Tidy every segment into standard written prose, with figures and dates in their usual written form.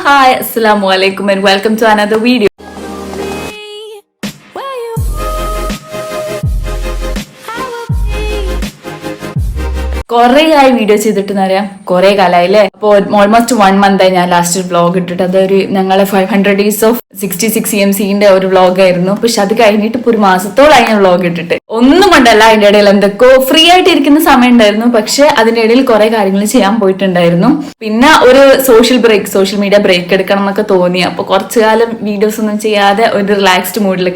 Hi, Assalamu alaikum and welcome to another video. കുറേ ആയി video ചെയ്തിട്ടെന്ന് അറിയാം, കുറേ കാലമായില്ലേ. അപ്പോൾ ഓൾമോസ്റ്റ് 1 month ആയി ഞാൻ ലാസ്റ്റ് വ്ളോഗ് ഇട്ടിട്ട്. അതൊരു ഞങ്ങളെ 500 days of 66 EMCന്റെ ഒരു വ്ളോഗായിരുന്നു. പക്ഷെ അത് കഴിഞ്ഞിട്ട് ഇപ്പോൾ ഒരു മാസത്തോളായി ഞാൻ വ്ളോഗ് ഇട്ടിട്ട്. ഒന്നും കൊണ്ടല്ല, അതിന്റെ ഇടയിൽ എന്തൊക്കെയോ ഫ്രീ ആയിട്ട് ഇരിക്കുന്ന സമയം ഉണ്ടായിരുന്നു. പക്ഷെ അതിന്റെ ഇടയിൽ കുറെ കാര്യങ്ങൾ ചെയ്യാൻ പോയിട്ടുണ്ടായിരുന്നു. പിന്നെ ഒരു സോഷ്യൽ മീഡിയ ബ്രേക്ക് എടുക്കണം എന്നൊക്കെ തോന്നി. അപ്പൊ കുറച്ചു കാലം വീഡിയോസ് ഒന്നും ചെയ്യാതെ ഒരു റിലാക്സ്ഡ് മൂഡിൽ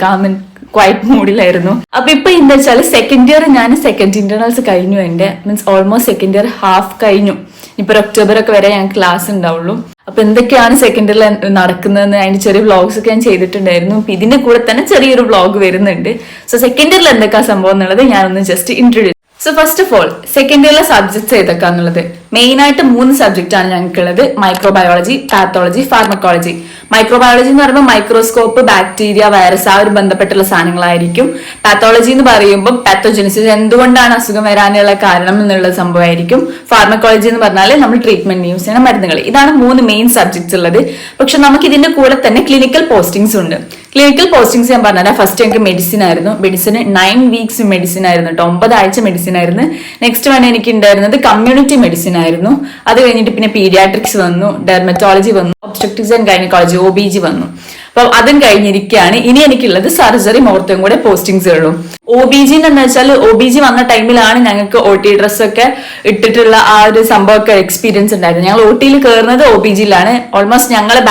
ക്വൈറ്റ് മൂഡിലായിരുന്നു. അപ്പൊ ഇപ്പൊ എന്താ വെച്ചാൽ സെക്കൻഡ് ഇയർ ഞാൻ സെക്കൻഡ് ഇന്റേണൽസ് കഴിഞ്ഞു. എന്റെ means almost second year half കഴിഞ്ഞു. ഇപ്പൊ ഒക്ടോബർ ഒക്കെ വരെ ഞങ്ങൾക്ക് ക്ലാസ് ഉണ്ടാവുള്ളൂ. അപ്പൊ എന്തൊക്കെയാണ് സെക്കൻഡ് ഇയറിൽ നടക്കുന്നതെന്ന് അതിന്റെ ചെറിയ വ്ളോഗ്സ് ഒക്കെ ഞാൻ ചെയ്തിട്ടുണ്ടായിരുന്നു. അപ്പൊ ഇതിന്റെ കൂടെ തന്നെ ചെറിയൊരു വ്ളോഗ് വരുന്നുണ്ട്. സോ സെക്കൻഡ് ഇയറിൽ എന്തൊക്കെയാ സംഭവം എന്നുള്ളത് ഞാനൊന്ന് just introduce. So first of all second ഇയറിലെ സബ്ജക്ട്സ് ഏതൊക്കെയാന്നുള്ളത്, മെയിൻ ആയിട്ട് 3 സബ്ജക്റ്റ് ആണ് ഞങ്ങൾക്കുള്ളത്: മൈക്രോബയോളജി, പാത്തോളജി, ഫാർമക്കോളജി. മൈക്രോബയോളജി എന്ന് പറയുമ്പോൾ മൈക്രോസ്കോപ്പ്, ബാക്ടീരിയ, വൈറസ് ആ ഒരു ബന്ധപ്പെട്ടുള്ള സാധനങ്ങളായിരിക്കും. പാത്തോളജി എന്ന് പറയുമ്പോൾ പാത്തോജനിസിസ്, എന്തുകൊണ്ടാണ് അസുഖം വരാനുള്ള കാരണം എന്നുള്ള സംഭവമായിരിക്കും. ഫാർമക്കോളജി എന്ന് പറഞ്ഞാൽ നമ്മൾ ട്രീറ്റ്മെന്റ് യൂസ് ചെയ്യുന്ന മരുന്നുകൾ. ഇതാണ് 3 മെയിൻ സബ്ജക്ട്സ് ഉള്ളത്. പക്ഷെ നമുക്ക് ഇതിന്റെ കൂടെ തന്നെ ക്ലിനിക്കൽ പോസ്റ്റിംഗ്സ് ഉണ്ട്. ക്ലിനിക്കൽ പോസ്റ്റിംഗ്സ് ഞാൻ പറഞ്ഞാൽ ഫസ്റ്റ് എനിക്ക് മെഡിസിൻ ആയിരുന്നു. മെഡിസിന് 9 weeks മെഡിസിൻ ആയിരുന്നു കേട്ടോ, 9 ആഴ്ച മെഡിസിൻ ആയിരുന്നു. നെക്സ്റ്റ് വൺ എനിക്ക് ഉണ്ടായിരുന്നത് കമ്മ്യൂണിറ്റി മെഡിസിൻ ആയിരുന്നു. അത് കഴിഞ്ഞിട്ട് പിന്നെ പീഡിയാട്രിക്സ് വന്നു, ഡെർമറ്റോളജി വന്നു, ഒബ്സ്ട്രക്റ്റിവ്സ് ആൻഡ് ഗൈനക്കോളജി OBG വന്നു. അപ്പൊ അതും കഴിഞ്ഞിരിക്കുകയാണ്. ഇനി എനിക്കുള്ളത് സർജറി ഓർത്തോയും കൂടെ പോസ്റ്റിംഗ്സ് ഉള്ളൂ. OBG എന്ന് വെച്ചാൽ OBG വന്ന ടൈമിലാണ് ഞങ്ങൾക്ക് OT ഡ്രസ് ഒക്കെ ഇട്ടിട്ടുള്ള ആ ഒരു സംഭവമൊക്കെ എക്സ്പീരിയൻസ് ഉണ്ടായിരുന്നു. ഞങ്ങൾ OTയിൽ കയറുന്നത് OBGയിലാണ്. ഓൾമോസ്റ്റ് ഞങ്ങളെ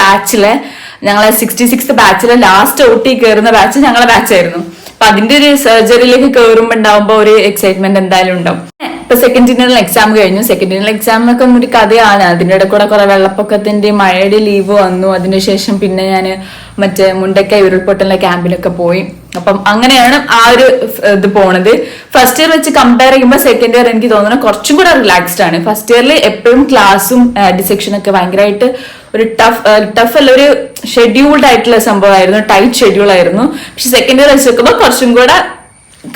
66th ബാച്ചിലെ ലാസ്റ്റ് OT കയറുന്ന ബാച്ച് ഞങ്ങളെ ബാച്ചായിരുന്നു. അപ്പൊ അതിന്റെ ഒരു സർജറിയിലേക്ക് കയറുമ്പോ ഉണ്ടാവുമ്പോ ഒരു എക്സൈറ്റ്മെന്റ് എന്തായാലും ഉണ്ടാവും. ഇപ്പൊ സെക്കൻഡ് ഇന്റർണൽ എക്സാം കഴിഞ്ഞു. സെക്കൻഡ് ഇന്റർണൽ എക്സാമിനൊക്കെ ഒരു കഥയാണ്. അതിന്റെ ഇടയിൽ കൂടെ കുറെ വെള്ളപ്പൊക്കത്തിന്റെ മഴയുടെ ലീവ് വന്നു. അതിനുശേഷം പിന്നെ ഞാൻ മറ്റേ മുണ്ടക്കൈ ഉരുൾപൊട്ടലിലെ ക്യാമ്പിലൊക്കെ പോയി. അപ്പം അങ്ങനെയാണ് ആ ഒരു ഇത് പോണത്. ഫസ്റ്റ് ഇയർ വെച്ച് കമ്പയർ ചെയ്യുമ്പോൾ സെക്കൻഡ് ഇയർ എനിക്ക് തോന്നുന്നത് കുറച്ചും കൂടെ റിലാക്സ്ഡ് ആണ്. ഫസ്റ്റ് ഇയറിൽ എപ്പോഴും ക്ലാസ്സും ഡിസെക്ഷൻ ഒക്കെ ഭയങ്കരമായിട്ട് ഒരു ടഫ് അല്ല, ഒരു ഷെഡ്യൂൾഡ് ആയിട്ടുള്ള സംഭവമായിരുന്നു, ടൈറ്റ് ഷെഡ്യൂൾ ആയിരുന്നു. പക്ഷെ സെക്കൻഡ് ഇയർ വെച്ച് നോക്കുമ്പോൾ കുറച്ചും കൂടെ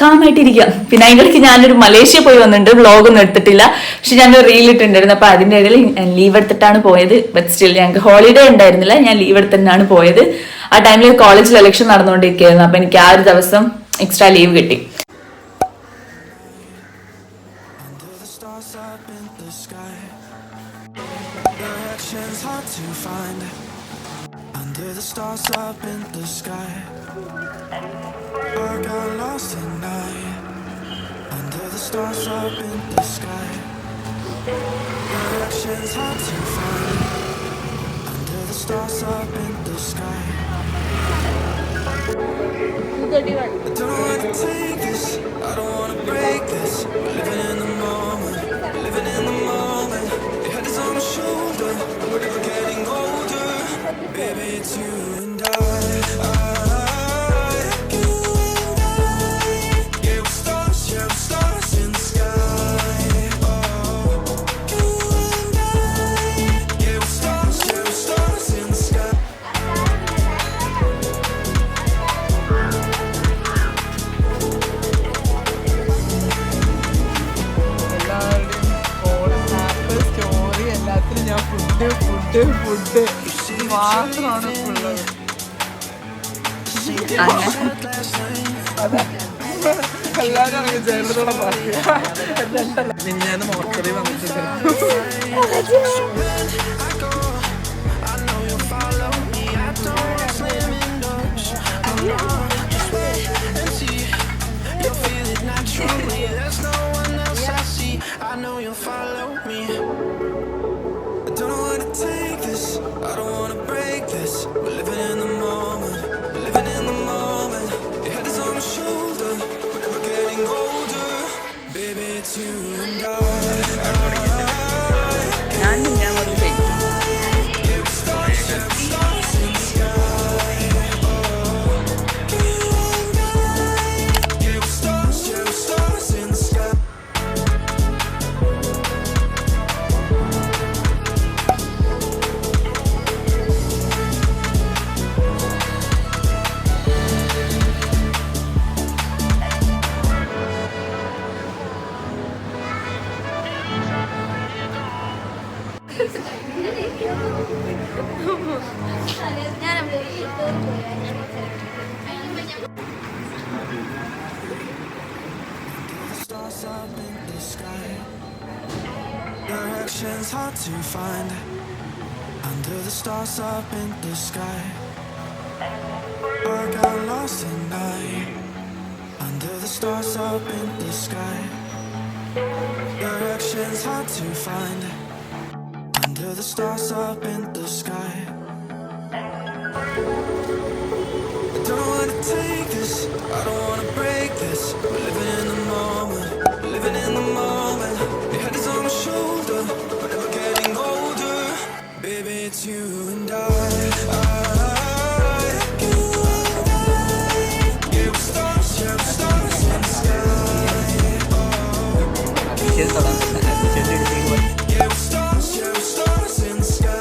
കാമായിട്ടിരിക്കാം. പിന്നെ അതിൻ്റെ ഇടയ്ക്ക് ഞാനൊരു മലേഷ്യ പോയി വന്നിട്ടുണ്ട്, വ്ളോഗ് ഒന്നും എടുത്തിട്ടില്ല. പക്ഷെ ഞാനൊരു റീൽ ഇട്ടുണ്ടായിരുന്നു. അപ്പൊ അതിന്റെ ഇടയിൽ ലീവ് എടുത്തിട്ടാണ് പോയത്. ബട്ട് സ്റ്റിൽ ഞങ്ങൾക്ക് ഹോളിഡേ ഉണ്ടായിരുന്നില്ല, ഞാൻ ലീവ് എടുത്തിട്ടാണ് പോയത്. ആ ടൈമിൽ കോളേജിൽ ഇലക്ഷൻ നടന്നുകൊണ്ടിരിക്കുകയായിരുന്നു. അപ്പൊ എനിക്ക് ആ ഒരു ദിവസം എക്സ്ട്രാ ലീവ് കിട്ടി. Under the stars up in the sky, I got lost at night. Under the stars up in the sky, directions hard to find. Under the stars up in the sky, I don't wanna take this, I don't wanna break this. Living in the moment, living in the moment. Your head is on my shoulder, we're never getting older. Baby, it's you and I. You and I. Yeah, we're stars in the sky. Oh, you and I. Yeah, we're stars in the sky. Story എല്ലാത്തിനും ഞാൻ food മാത്രമാണ് ഉള്ളത്. എല്ലാവരും അറിയാം ജയലളിതോടെ പറയുക. ഞാൻ mortuary വന്നിട്ടുണ്ട്. ഞാൻ വന്ന് ചെയ്യും. sky. Directions hard to find under the stars up in the sky. I got lost at night under the stars up in the sky. Directions hard to find under the stars up in the sky. I don't wanna take this, I don't wanna break this. We're living in the moment, living in the moment. Your head is on my shoulder, we're never getting older. Baby, it's you and I. You and I. Yeah, we're stars in the sky. official തുടങ്ങാൻ Yeah, we're stars in the sky.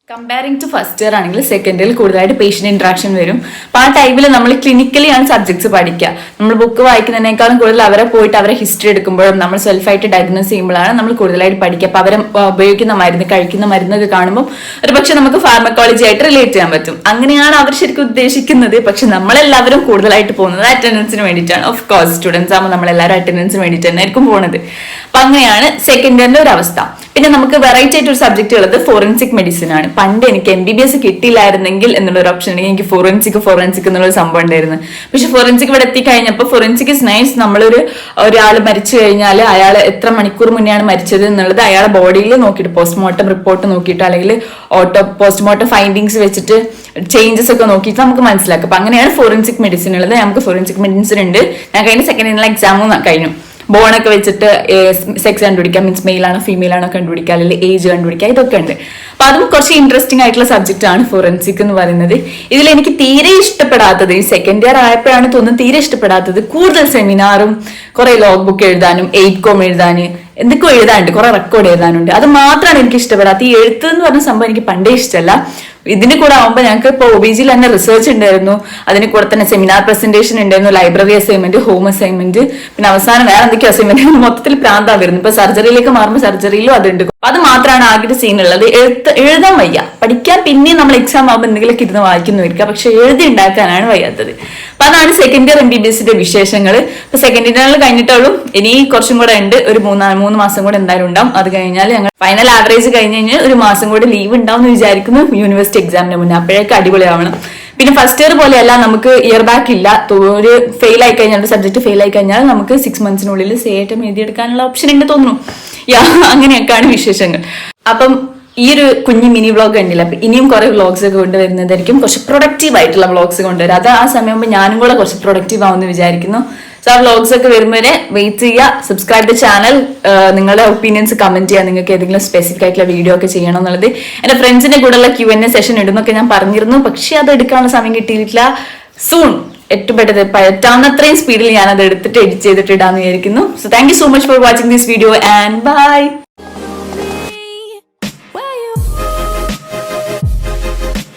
Comparing to first year ആണെങ്കിൽ second ഇയറിൽ കൂടുതലായിട്ട് patient interaction വരും. അപ്പോൾ ആ ടൈമിൽ നമ്മൾ clinically ആണ് സബ്ജക്ട്സ് പഠിക്കുക. നമ്മൾ ബുക്ക് വായിക്കുന്നതിനേക്കാളും കൂടുതൽ അവരെ പോയിട്ട് അവരെ ഹിസ്റ്ററി എടുക്കുമ്പോഴും നമ്മൾ സെൽഫായിട്ട് ഡയഗ്നോസ് ചെയ്യുമ്പോഴാണ് നമ്മൾ കൂടുതലായിട്ട് പഠിക്കുക. അപ്പോൾ അവരെ ഉപയോഗിക്കുന്ന മരുന്ന്, കഴിക്കുന്ന മരുന്നൊക്കെ കാണുമ്പോൾ ഒരു പക്ഷെ നമുക്ക് ഫാർമക്കോളജി ആയിട്ട് റിലേറ്റ് ചെയ്യാൻ പറ്റും. അങ്ങനെയാണ് അവർ ശരിക്കും ഉദ്ദേശിക്കുന്നത്. പക്ഷെ നമ്മളെല്ലാവരും കൂടുതലായിട്ട് പോകുന്നത് അറ്റൻഡൻസിന് വേണ്ടിയിട്ടാണ്. ഓഫ് കോഴ്സ് സ്റ്റുഡൻസ് ആകുമ്പോൾ നമ്മളെല്ലാവരും അറ്റൻഡൻസിന് വേണ്ടിയിട്ട് തന്നെയായിരിക്കും പോകുന്നത്. അപ്പൊ അങ്ങനെയാണ് സെക്കൻഡ് ഇയറിന്റെ ഒരു അവസ്ഥ. പിന്നെ നമുക്ക് വെറൈറ്റി ആയിട്ട് ഒരു സബ്ജക്ട് ഉള്ളത് ഫോറൻസിക് മെഡിസിൻ ആണ്. പണ്ട് എനിക്ക് MBBS കിട്ടിയില്ലായിരുന്നെങ്കിൽ എന്നുള്ളൊരു ഓപ്ഷൻ ഉണ്ടെങ്കിൽ എനിക്ക് ഫോറൻസിക് എന്നുള്ളൊരു സംഭവം ഉണ്ടായിരുന്നു. പക്ഷെ ഫോറൻസിക് ഇവിടെ എത്തിക്കഴിഞ്ഞപ്പോൾ ഫോറൻസിക് ഇസ് നൈസ്. ഒരാൾ മരിച്ചു കഴിഞ്ഞാൽ അയാൾ എത്ര മണിക്കൂർ മുന്നെയാണ് മരിച്ചത് എന്നുള്ളത് അയാളെ ബോഡിയിൽ നോക്കിയിട്ട് പോസ്റ്റ്മോർട്ടം റിപ്പോർട്ട് നോക്കിയിട്ട് അല്ലെങ്കിൽ പോസ്റ്റ്മോർട്ടം ഫൈൻഡിങ്സ് വെച്ചിട്ട് ചേഞ്ചസ് ഒക്കെ നോക്കിയിട്ട് നമുക്ക് മനസ്സിലാക്കും. അപ്പൊ അങ്ങനെയാണ് ഫോറൻസിക് മെഡിസിൻ ഉള്ളത്. നമുക്ക് ഫോറൻസിക് മെഡിസിൻ ഉണ്ട്. ഞാൻ കഴിഞ്ഞ സെക്കൻഡ് ഇയറിലെ എക്സാമും കഴിഞ്ഞു. ബോണൊക്കെ വെച്ചിട്ട് സെക്സ് കണ്ടുപിടിക്കാം, മീൻസ് മെയിൽ ആണോ ഫീമെയിൽ ആണോ കണ്ടുപിടിക്കുക, അല്ലെങ്കിൽ ഏജ് കണ്ടുപിടിക്കുക, ഇതൊക്കെ ഉണ്ട്. അപ്പൊ അതും കുറച്ച് ഇൻട്രസ്റ്റിംഗ് ആയിട്ടുള്ള സബ്ജക്റ്റ് ആണ് ഫോറൻസിക് എന്ന് പറയുന്നത്. ഇതിൽ എനിക്ക് തീരെ ഇഷ്ടപ്പെടാത്തത്, ഈ സെക്കൻഡ് ഇയർ ആയപ്പോഴാണ് തോന്നുന്നത് തീരെ ഇഷ്ടപ്പെടാത്തത്, കൂടുതൽ സെമിനാറും കുറെ ലോഗ് ബുക്ക് എഴുതാനും 8Com എഴുതാൻ എന്തൊക്കെയോ എഴുതാനുണ്ട്, കുറെ റെക്കോർഡ് എഴുതാനുണ്ട്. അത് മാത്രമാണ് എനിക്ക് ഇഷ്ടപ്പെടാത്തത്. ഈ എഴുത്ത് എന്ന് പറഞ്ഞ സംഭവം എനിക്ക് പണ്ടേ ഇഷ്ടമല്ല. ഇതിന്റെ കൂടെ ആവുമ്പോൾ ഞങ്ങൾക്ക് ഇപ്പോൾ OBGയിൽ തന്നെ റിസർച്ച് ഉണ്ടായിരുന്നു, അതിന് കൂടെ തന്നെ സെമിനാർ പ്രസന്റേഷൻ ഉണ്ടായിരുന്നു, ലൈബ്രറി അസൈൻമെന്റ്, ഹോം അസൈൻമെന്റ്, പിന്നെ അവസാനം വേറെ എന്തൊക്കെയോ അസൈൻമെന്റ്, മൊത്തത്തിൽ പ്രാന്താ വരുന്നു. ഇപ്പൊ സർജറിയിലേക്ക് മാറുമ്പോൾ സർജറിയിലും അതുണ്ട്. അത് മാത്രമാണ് ആകെ സീനുള്ളത്. എഴുതാൻ വയ്യ. പഠിക്കാൻ പിന്നെയും നമ്മൾ എക്സാം ആകുമ്പോൾ എന്തെങ്കിലുമൊക്കെ ഇരുന്ന് വായിക്കുന്നുവരിക, പക്ഷെ എഴുതി ഉണ്ടാക്കാനാണ് വയ്യാത്തത്. അപ്പൊ അതാണ് സെക്കൻഡ് ഇയർ MBBSന്റെ വിശേഷങ്ങൾ. ഇപ്പൊ സെക്കൻഡ് ഇയറിൽ കഴിഞ്ഞിട്ടുള്ളൂ, ഇനി കുറച്ചും കൂടെ ഉണ്ട്. ഒരു 3 മാസം കൂടെ എന്തായാലും ഉണ്ടാവും. അത് കഴിഞ്ഞാൽ ഞങ്ങൾ ഫൈനൽ ആവറേജ് കഴിഞ്ഞ് ഒരു മാസം കൂടെ ലീവ് ഉണ്ടാവും എന്ന് വിചാരിക്കുന്നു, യൂണിവേഴ്സിറ്റി എക്സാമിന് മുന്നേ. അപ്പോഴേക്ക് അടിപൊളിയാവണം. പിന്നെ ഫസ്റ്റ് ഇയർ പോലെയല്ല, നമുക്ക് ഇയർ ബാക്ക് ഇല്ല. ഒരു ഫെയിൽ ആയി കഴിഞ്ഞാൽ, സബ്ജക്ട് ഫെയിൽ ആയി കഴിഞ്ഞാൽ നമുക്ക് 6 monthsനുള്ളിൽ സേറ്റം എഴുതിയെടുക്കാനുള്ള ഓപ്ഷൻ ഉണ്ട് തോന്നുന്നു. അങ്ങനെയൊക്കെയാണ് വിശേഷങ്ങൾ. അപ്പം ഈ ഒരു കുഞ്ഞു മിനി വ്ളോഗ് കണ്ടില്ല. അപ്പൊ ഇനിയും കുറെ വ്ളോഗ്സ് ഒക്കെ കൊണ്ടുവരുന്നതായിരിക്കും, കുറച്ച് പ്രൊഡക്റ്റീവ് ആയിട്ടുള്ള വ്ളോഗ്സ് കൊണ്ടുവരും. അത് ആ സമയമാകുമ്പോൾ ഞാനും കൂടെ കുറച്ച് പ്രൊഡക്റ്റീവ് ആവുമെന്ന് വിചാരിക്കുന്നു. സോ ആ വ്ളോഗ്സ് ഒക്കെ വരുമ്പോൾ വെയിറ്റ് ചെയ്യുക. Subscribe the channel. നിങ്ങളുടെ ഒപ്പീനിയൻസ് കമന്റ് ചെയ്യുക. നിങ്ങൾക്ക് ഏതെങ്കിലും സ്പെസിഫിക് ആയിട്ടുള്ള വീഡിയോ ഒക്കെ ചെയ്യണം എന്നുള്ളത്. എന്റെ ഫ്രണ്ട്സിന്റെ കൂടെയുള്ള Q&A സെഷൻ ഇടുന്നൊക്കെ ഞാൻ പറഞ്ഞിരുന്നു, പക്ഷെ അത് എടുക്കാനുള്ള സമയം കിട്ടിയിട്ടില്ല. സൂൺ ഏറ്റവും പറ്റാവുന്നത്രയും സ്പീഡിൽ ഞാൻ അത് എടുത്തിട്ട് എഡിറ്റ് ചെയ്തിട്ട് ഇടാന്ന് വിചാരിക്കുന്നു. So thank you so much for watching this video and by.